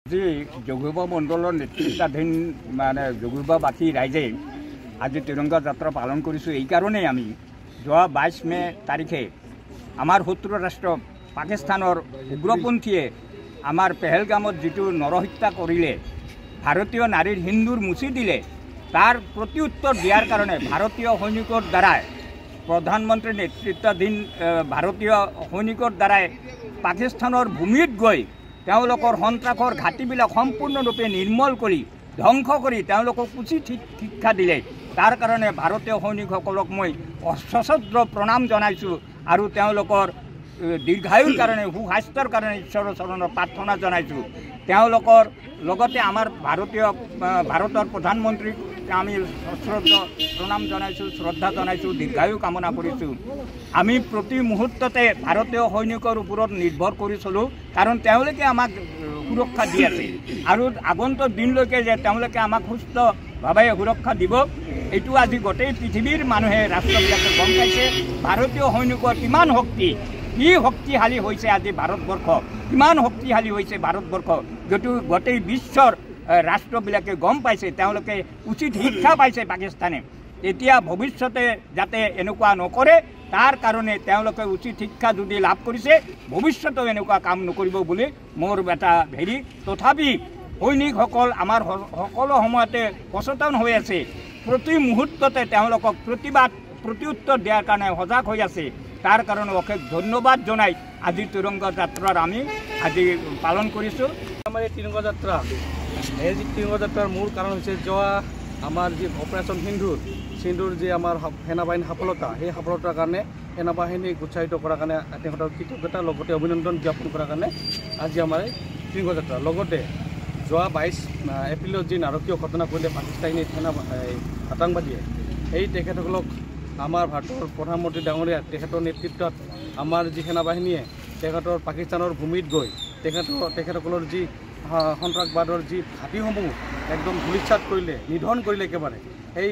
আজি যোগীবা মণ্ডলৰ নেতৃত্বাধীন মানে যোগীবাবাসী ৰাইজে আজি তিৰংগা যাত্ৰা পালন কৰিছোঁ। এই কাৰণেই আমি যোৱা 22 মে তাৰিখে আমাৰ শত্ৰু ৰাষ্ট্ৰ পাকিস্তানৰ উগ্ৰপন্থীয়ে আমাৰ পেহেলগামত যিটো নৰহত্যা কৰিলে, ভাৰতীয় নাৰীৰ হিন্দুৰ মুচি দিলে, তাৰ প্ৰত্যুত্তৰ দিয়াৰ কাৰণে ভাৰতীয় সৈনিকৰ দ্বাৰাই প্ৰধানমন্ত্ৰীৰ নেতৃত্বাধীন ভাৰতীয় সৈনিকৰ দ্বাৰাই পাকিস্তানৰ ভূমিত গৈ তেওঁলোকৰ সন্ত্ৰাসৰ ঘাটিবিলাক সম্পূৰ্ণৰূপে নিৰ্মল কৰি ধ্বংস কৰি তেওঁলোকক উচিত শিক্ষা দিলে। তাৰ কাৰণে ভাৰতীয় সৈনিকসকলক মই সশ্ৰদ্ধ প্ৰণাম জনাইছোঁ আৰু তেওঁলোকৰ দীৰ্ঘায়ুৰ কাৰণে সুস্বাস্থ্যৰ কাৰণে ঈশ্বৰৰ চৰণত প্ৰাৰ্থনা জনাইছোঁ। তেওঁলোকৰ লগতে আমাৰ ভাৰতৰ প্ৰধানমন্ত্ৰীক আমি সশ্ৰদ্ধ প্ৰণাম জনাইছোঁ, শ্ৰদ্ধা জনাইছোঁ, দীৰ্ঘায়ু কামনা কৰিছোঁ। আমি প্ৰতি মুহূৰ্ততে ভাৰতীয় সৈনিকৰ ওপৰত নিৰ্ভৰ কৰি চলোঁ, কাৰণ তেওঁলোকে আমাক সুৰক্ষা দি আছে আৰু আগন্তুক দিনলৈকে যে তেওঁলোকে আমাক সুস্থভাৱে সুৰক্ষা দিব, এইটো আজি গোটেই পৃথিৱীৰ মানুহে ৰাষ্ট্ৰবিলাকে গম পাইছে। ভাৰতীয় সৈনিকৰ কিমান শক্তি, কি শক্তিশালী হৈছে আজি ভাৰতবৰ্ষ, কিমান শক্তিশালী হৈছে ভাৰতবৰ্ষ, যদিও গোটেই বিশ্বৰ ৰাষ্ট্ৰবিলাকে গম পাইছে, তেওঁলোকে উচিত শিক্ষা পাইছে পাকিস্তানে। এতিয়া ভৱিষ্যতে যাতে এনেকুৱা নকৰে, তাৰ কাৰণে তেওঁলোকে উচিত শিক্ষা যদি লাভ কৰিছে, ভৱিষ্যতেও এনেকুৱা কাম নকৰিব বুলি মোৰ এটা হেৰি। তথাপি সৈনিকসকল আমাৰ সকলো সময়তে সচেতন হৈ আছে, প্ৰতি মুহূৰ্ততে তেওঁলোকক প্ৰত্যুত্তৰ দিয়াৰ কাৰণে সজাগ হৈ আছে। তাৰ কাৰণে অশেষ ধন্যবাদ জনাই আজি তিৰংগা যাত্ৰাৰ আমি আজি পালন কৰিছোঁ। আমাৰ এই তিৰংগা যাত্ৰাৰ মূল কাৰণ হৈছে যোৱা আমাৰ যি অপাৰেশ্যন সিন্ধুৰ যি আমাৰ সেনাবাহিনীৰ সফলতা, সেই সফলতাৰ কাৰণে সেনাবাহিনীক উৎসাহিত কৰাৰ কাৰণে তেখেতৰ কৃতজ্ঞতা লগতে অভিনন্দন জ্ঞাপন কৰাৰ কাৰণে আজি আমাৰ এই তিৰংগা যাত্ৰা। লগতে যোৱা 22 এপ্ৰিলত যি নাৰকীয় ঘটনা কৰিলে পাকিস্তানী আতংকবাদীয়ে, এই তেখেতসকলক আমাৰ ভাৰতৰ প্ৰধানমন্ত্ৰী ডাঙৰীয়া তেখেতৰ নেতৃত্বত আমাৰ যি সেনাবাহিনীয়ে তেখেতৰ পাকিস্তানৰ ভূমিত গৈ তেখেতসকলৰ যি সন্ত্ৰাসবাদৰ যি ঘাটিসমূহ একদম ধূলিসাৎ কৰিলে, নিধন কৰিলে একেবাৰে, সেই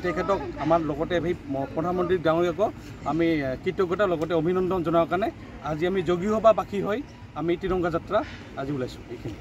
তেখেতক আমাৰ লগতে সেই প্ৰধানমন্ত্ৰী ডাঙৰীয়াকো আমি কৃতজ্ঞতা লগতে অভিনন্দন জনোৱাৰ কাৰণে আজি আমি যোগীবাসী হৈ আমি তিৰংগা যাত্ৰা আজি ওলাইছোঁ। এইখিনি